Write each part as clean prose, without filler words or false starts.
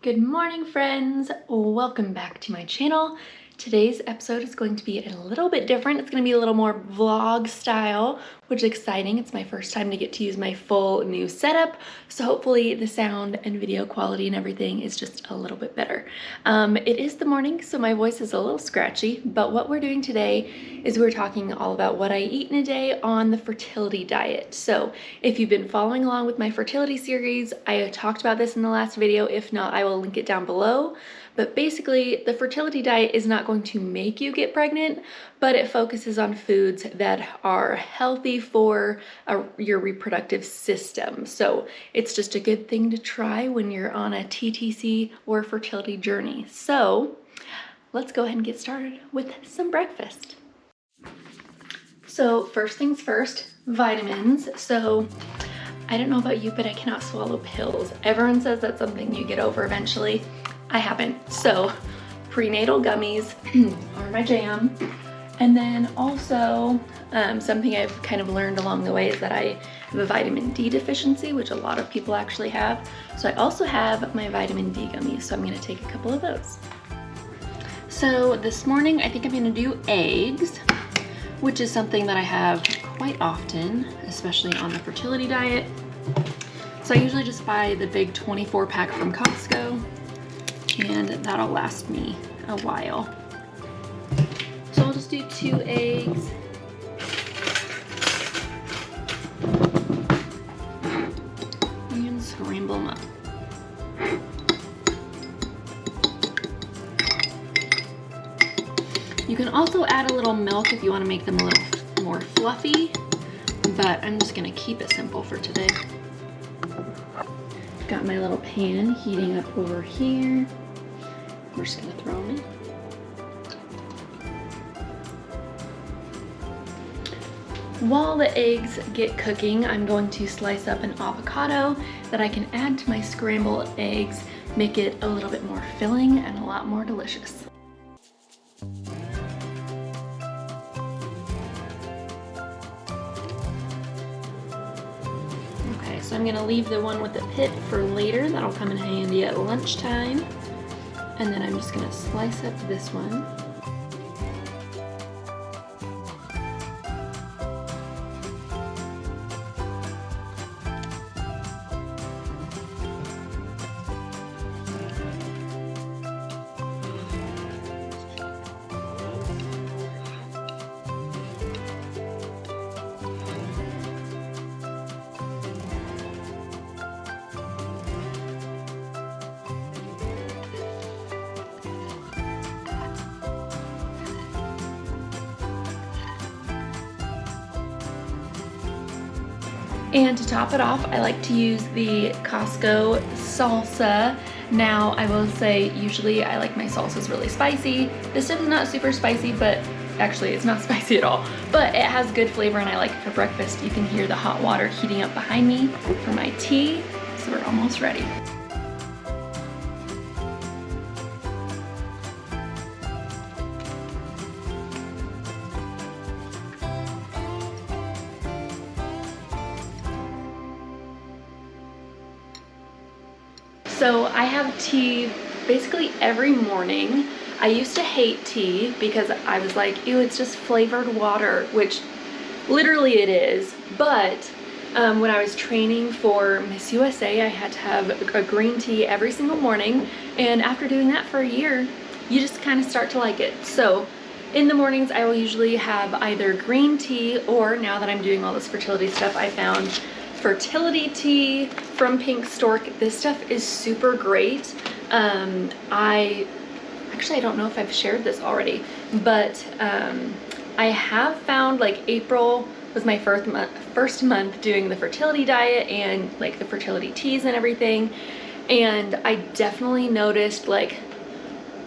Good morning, friends. Welcome back to my channel. Today's episode is going to be a little bit different. It's going to be a little more vlog style, which is exciting. It's my first time to get to use my full new setup, so hopefully the sound and video quality and everything is just a little bit better. It is the morning, so my voice is a little scratchy, but what we're doing today is we're talking all about what I eat in a day on the fertility diet. So if you've been following along with my fertility series, I talked about this in the last video. If not, I will link it down below. But basically, the fertility diet is not going to make you get pregnant, but it focuses on foods that are healthy for your reproductive system. So it's just a good thing to try when you're on a TTC or fertility journey. So let's go ahead and get started with some breakfast. So first things first, vitamins. So I don't know about you, but I cannot swallow pills. Everyone says that's something you get over eventually. I haven't. So prenatal gummies are my jam. And then also something I've kind of learned along the way is that I have a vitamin D deficiency, which a lot of people actually have. So I also have my vitamin D gummies. So I'm going to take a couple of those. So this morning, I think I'm going to do eggs, which is something that I have quite often, especially on the fertility diet. So I usually just buy the big 24 pack from Costco, and that'll last me a while. So I'll just do 2 eggs. And scramble them up. You can also add a little milk if you want to make them a little more fluffy, but I'm just going to keep it simple for today. Got my little pan heating up over here. We're just going to throw them in. While the eggs get cooking, I'm going to slice up an avocado that I can add to my scrambled eggs, make it a little bit more filling and a lot more delicious. Okay, so I'm gonna leave the one with the pit for later. That'll come in handy at lunchtime. And then I'm just gonna slice up this one. And to top it off, I like to use the Costco salsa. Now, I will say, usually I like my salsas really spicy. This stuff is not super spicy, but actually it's not spicy at all. But it has good flavor and I like it for breakfast. You can hear the hot water heating up behind me for my tea. So we're almost ready. So I have tea basically every morning. I used to hate tea because I was like, ew, it's just flavored water, which literally it is. But when I was training for Miss USA, I had to have a green tea every single morning. And after doing that for a year, you just kind of start to like it. So in the mornings, I will usually have either green tea, or now that I'm doing all this fertility stuff, I found fertility tea from Pink Stork. This stuff is super great. I don't know if I've shared this already, but I have found, like, April was my first month doing the fertility diet and like the fertility teas and everything, and I definitely noticed like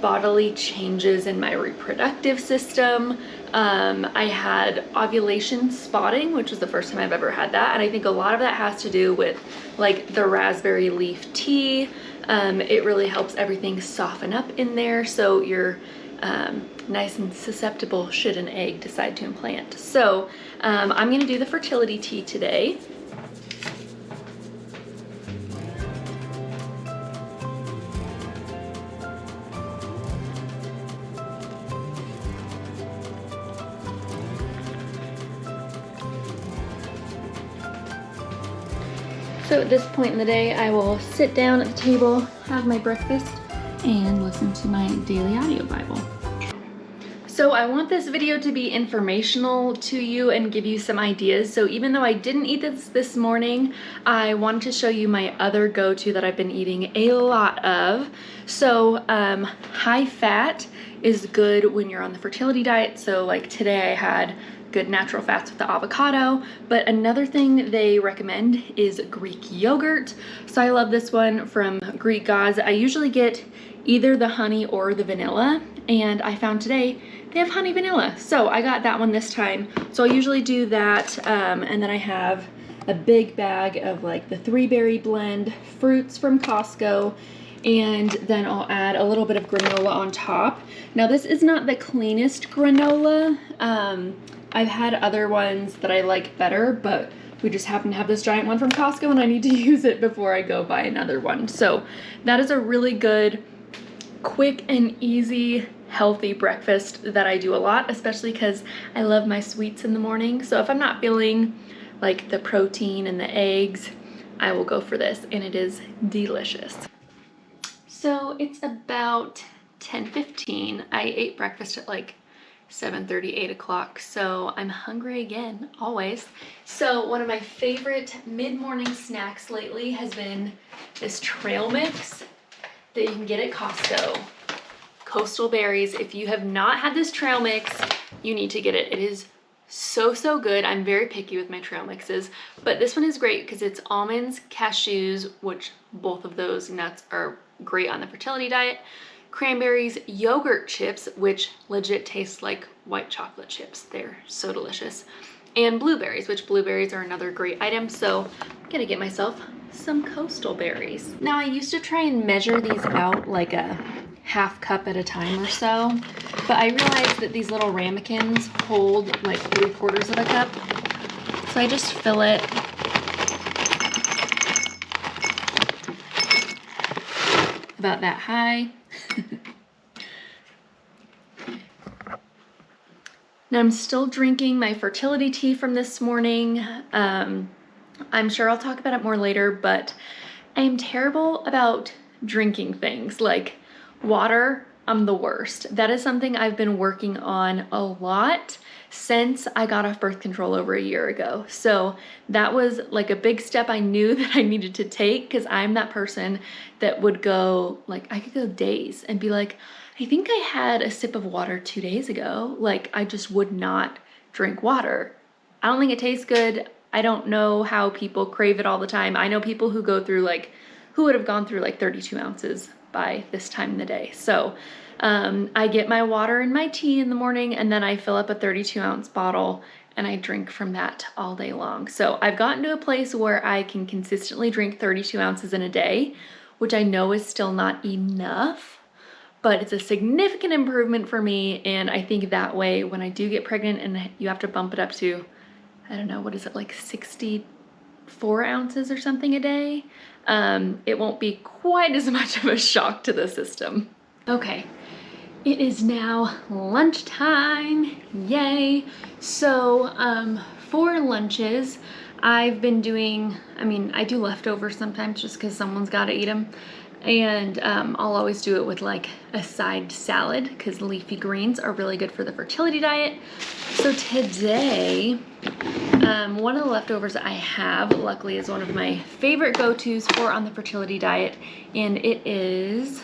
bodily changes in my reproductive system. I had ovulation spotting, which was the first time I've ever had that, and I think a lot of that has to do with like the raspberry leaf tea. It really helps everything soften up in there, so you're nice and susceptible should an egg decide to implant. So I'm gonna do the fertility tea today. So at this point in the day, I will sit down at the table, have my breakfast, and listen to my daily audio Bible. So I want this video to be informational to you and give you some ideas. So even though I didn't eat this morning, I wanted to show you my other go-to that I've been eating a lot of. So high fat is good when you're on the fertility diet. So like today I had good natural fats with the avocado, but another thing they recommend is Greek yogurt. So I love this one from Greek Gods. I usually get either the honey or the vanilla, and I found today they have honey vanilla. So I got that one this time. So I usually do that, and then I have a big bag of like the 3-berry blend fruits from Costco, and then I'll add a little bit of granola on top. Now this is not the cleanest granola. I've had other ones that I like better, but we just happen to have this giant one from Costco and I need to use it before I go buy another one. So that is a really good, quick and easy, healthy breakfast that I do a lot, especially because I love my sweets in the morning. So if I'm not feeling like the protein and the eggs, I will go for this, and it is delicious. So it's about 10:15. I ate breakfast at like 7:30, 8 o'clock, so I'm hungry again, always. So one of my favorite mid-morning snacks lately has been this trail mix that you can get at Costco. Coastal berries. If you have not had this trail mix, you need to get it. It is so good. I'm very picky with my trail mixes, but this one is great because it's almonds, cashews, which both of those nuts are great on the fertility diet, cranberries, yogurt chips, which legit taste like white chocolate chips. They're so delicious. And blueberries, which blueberries are another great item. So I'm gonna get myself some coastal berries. Now I used to try and measure these out like a half cup at a time or so, but I realized that these little ramekins hold like 3/4 of a cup. So I just fill it about that high. Now I'm still drinking my fertility tea from this morning. I'm sure I'll talk about it more later, but I am terrible about drinking things like water. I'm the worst. That is something I've been working on a lot since I got off birth control over a year ago. So that was like a big step I knew that I needed to take, because I'm that person that would go, like, I could go days and be like, I think I had a sip of water 2 days ago. Like, I just would not drink water. I don't think it tastes good. I don't know how people crave it all the time. I know people who go through like, who would have gone through like 32 ounces by this time in the day. So I get my water and my tea in the morning, and then I fill up a 32-ounce bottle and I drink from that all day long. So I've gotten to a place where I can consistently drink 32 ounces in a day, which I know is still not enough, but it's a significant improvement for me. And I think that way, when I do get pregnant and you have to bump it up to, I don't know, what is it, like 64 ounces or something a day, it won't be quite as much of a shock to the system. Okay, it is now lunchtime, yay. So for lunches, I've been doing, I do leftovers sometimes just because someone's got to eat them. And I'll always do it with like a side salad, because leafy greens are really good for the fertility diet. So today, one of the leftovers I have, luckily, is one of my favorite go-tos for on the fertility diet, and it is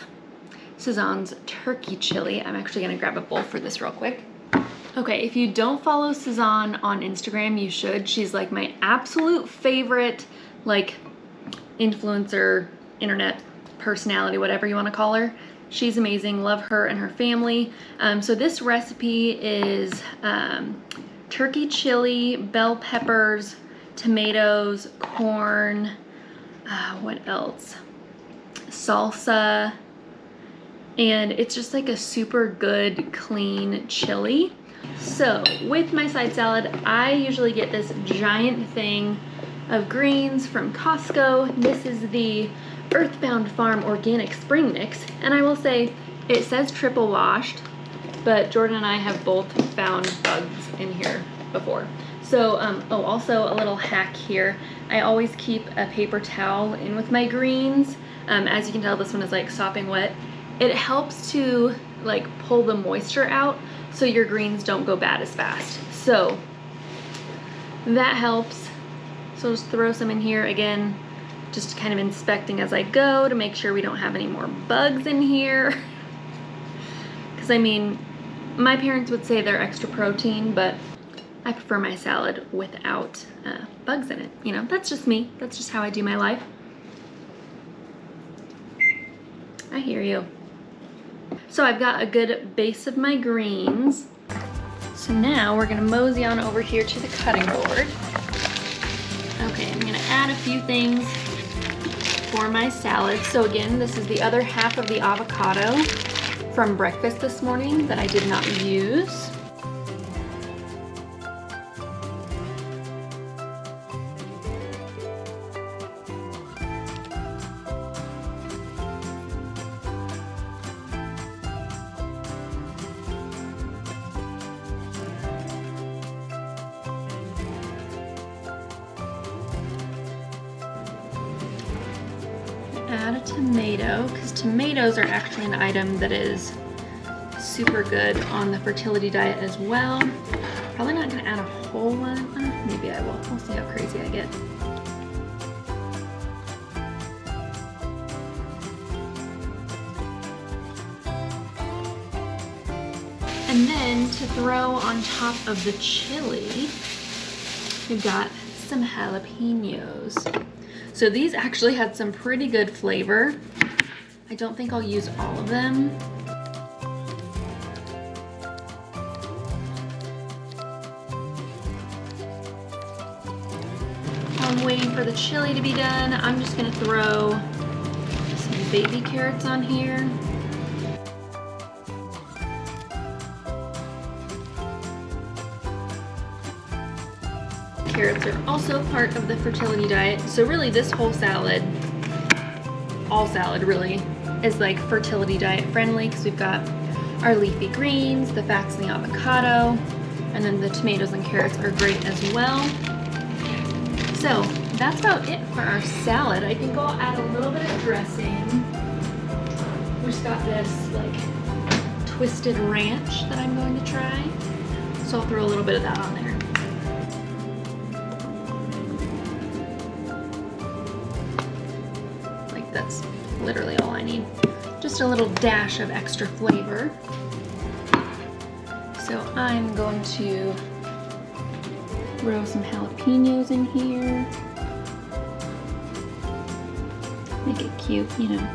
Suzanne's turkey chili. I'm actually gonna grab a bowl for this real quick. Okay, if you don't follow Suzanne on Instagram, you should. She's like my absolute favorite, like, influencer, internet personality, whatever you want to call her. She's amazing. Love her and her family. So this recipe is turkey chili, bell peppers, tomatoes, corn, what else? Salsa, and it's just like a super good, clean chili. So with my side salad, I usually get this giant thing of greens from Costco. This is the Earthbound Farm Organic Spring Mix, and I will say it says triple washed, but Jordan and I have both found bugs in here before. So, oh, also a little hack here. I always keep a paper towel in with my greens. As you can tell, this one is like sopping wet. It helps to like pull the moisture out so your greens don't go bad as fast. So that helps. So just throw some in here again, just kind of inspecting as I go to make sure we don't have any more bugs in here. Because I mean, my parents would say they're extra protein, but I prefer my salad without bugs in it. You know, that's just me. That's just how I do my life. I hear you. So I've got a good base of my greens. So now we're gonna mosey on over here to the cutting board. Okay, I'm gonna add a few things for my salad. So again, this is the other half of the avocado from breakfast this morning that I did not use. Add a tomato, because tomatoes are actually an item that is super good on the fertility diet as well. Probably not gonna add a whole one. Maybe I will. We'll see how crazy I get. And then to throw on top of the chili, we've got some jalapenos. So these actually had some pretty good flavor. I don't think I'll use all of them. While I'm waiting for the chili to be done, I'm just gonna throw some baby carrots on here. Carrots are also part of the fertility diet. So really this whole salad, all salad really, is like fertility diet friendly, because we've got our leafy greens, the fats and the avocado, and then the tomatoes and carrots are great as well. So that's about it for our salad. I think I'll add a little bit of dressing. We just got this like twisted ranch that I'm going to try. So I'll throw a little bit of that on there. That's literally all I need. Just a little dash of extra flavor. So I'm going to throw some jalapenos in here. Make it cute, you know.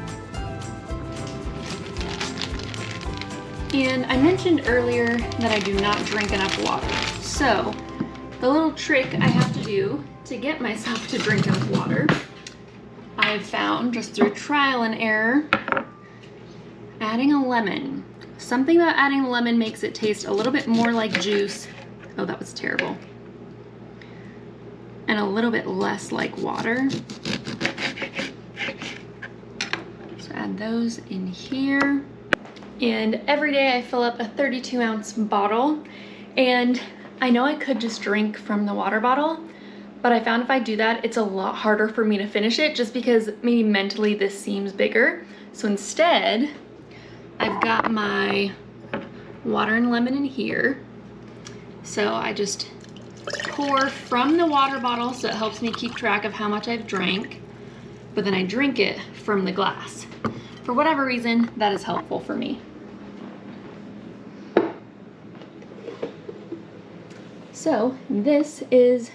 And I mentioned earlier that I do not drink enough water. So the little trick I have to do to get myself to drink enough water, I've found just through trial and error, adding a lemon. Something about adding a lemon makes it taste a little bit more like juice. Oh, that was terrible. And a little bit less like water. So add those in here. And every day I fill up a 32-ounce bottle. And I know I could just drink from the water bottle, but I found if I do that, it's a lot harder for me to finish it, just because maybe mentally this seems bigger. So instead, I've got my water and lemon in here. So I just pour from the water bottle, so it helps me keep track of how much I've drank, but then I drink it from the glass. For whatever reason, that is helpful for me. So this is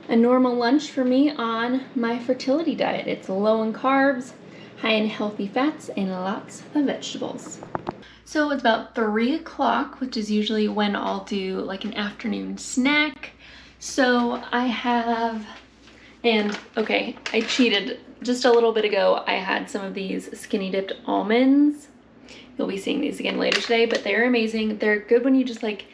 a normal lunch for me on my fertility diet. It's low in carbs, high in healthy fats, and lots of vegetables. So it's about 3 o'clock, which is usually when I'll do like an afternoon snack. So I have, and okay, I cheated just a little bit ago. I had some of these skinny dipped almonds. You'll be seeing these again later today, but they're amazing. They're good when you just like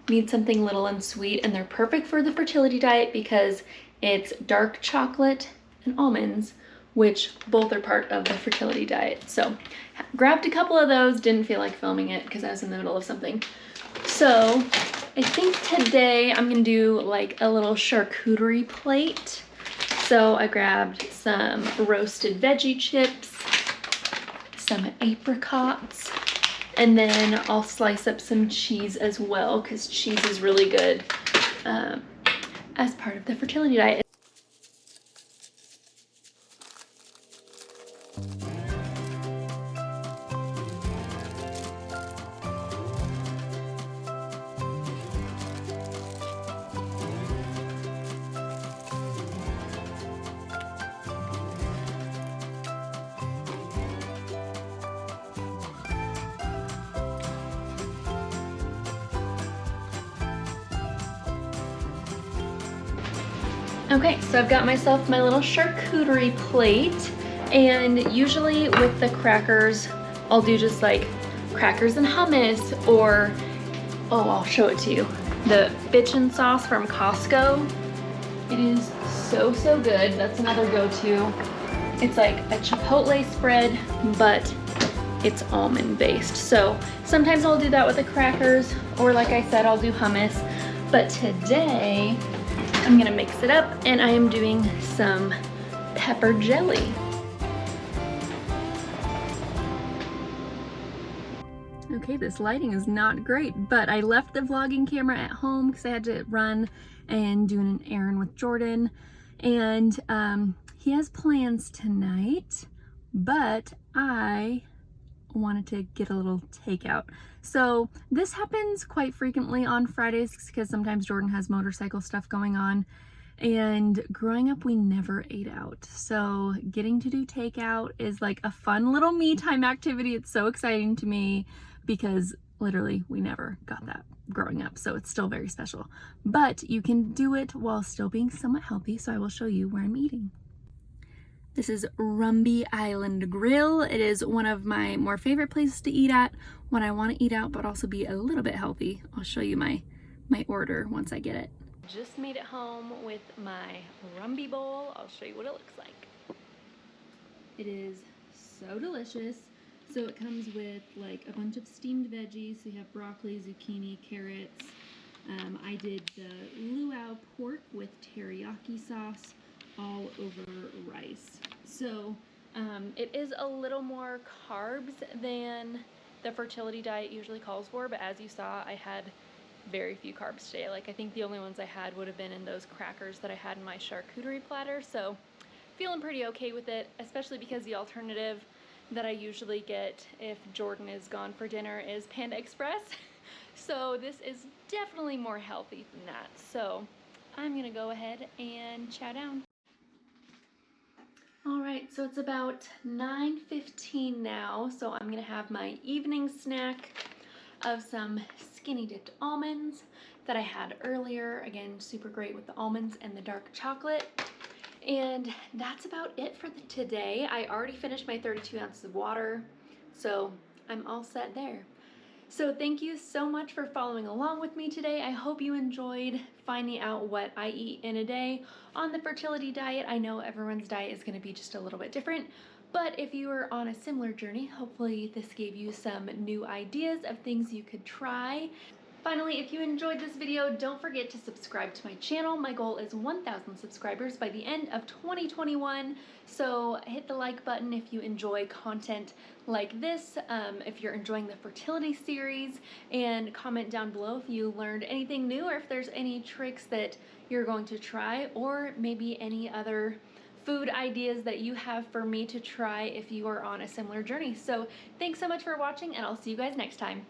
need something little and sweet, and they're perfect for the fertility diet because it's dark chocolate and almonds, which both are part of the fertility diet. So grabbed a couple of those, didn't feel like filming it because I was in the middle of something. So I think today I'm gonna do like a little charcuterie plate. So I grabbed some roasted veggie chips, some apricots, and then I'll slice up some cheese as well because cheese is really good as part of the fertility diet. Okay, so I've got myself my little charcuterie plate, and usually with the crackers, I'll do just like crackers and hummus, or, oh, I'll show it to you, the bitchin' sauce from Costco. It is so, so good. That's another go-to. It's like a chipotle spread, but it's almond based. So sometimes I'll do that with the crackers, or like I said, I'll do hummus. But today, I'm gonna mix it up, and I am doing some pepper jelly. Okay, this lighting is not great, but I left the vlogging camera at home because I had to run and do an errand with Jordan, and he has plans tonight, but I wanted to get a little takeout. So this happens quite frequently on Fridays because sometimes Jordan has motorcycle stuff going on, and growing up we never ate out. So getting to do takeout is like a fun little me time activity. It's so exciting to me because literally we never got that growing up, so it's still very special. But you can do it while still being somewhat healthy, so I will show you where I'm eating. This is Rumby Island Grill. It is one of my more favorite places to eat at when I want to eat out but also be a little bit healthy. I'll show you my order once I get it. Just made it home with my Rumby bowl. I'll show you what it looks like. It is so delicious. So it comes with like a bunch of steamed veggies. So you have broccoli, zucchini, carrots. I did the luau pork with teriyaki sauce all over rice. So it is a little more carbs than the fertility diet usually calls for, but as you saw, I had very few carbs today. Like, I think the only ones I had would have been in those crackers that I had in my charcuterie platter. So feeling pretty okay with it, especially because the alternative that I usually get if Jordan is gone for dinner is Panda Express. So this is definitely more healthy than that. So I'm gonna go ahead and chow down. All right, so it's about 9:15 now, so I'm gonna have my evening snack of some skinny dipped almonds that I had earlier. Again, super great with the almonds and the dark chocolate. And that's about it for today. I already finished my 32 ounces of water, so I'm all set there. So thank you so much for following along with me today. I hope you enjoyed finding out what I eat in a day on the fertility diet. I know everyone's diet is going to be just a little bit different, but if you are on a similar journey, hopefully this gave you some new ideas of things you could try. Finally, if you enjoyed this video, don't forget to subscribe to my channel. My goal is 1,000 subscribers by the end of 2021. So hit the like button if you enjoy content like this, if you're enjoying the fertility series, and comment down below if you learned anything new or if there's any tricks that you're going to try, or maybe any other food ideas that you have for me to try if you are on a similar journey. So thanks so much for watching, and I'll see you guys next time.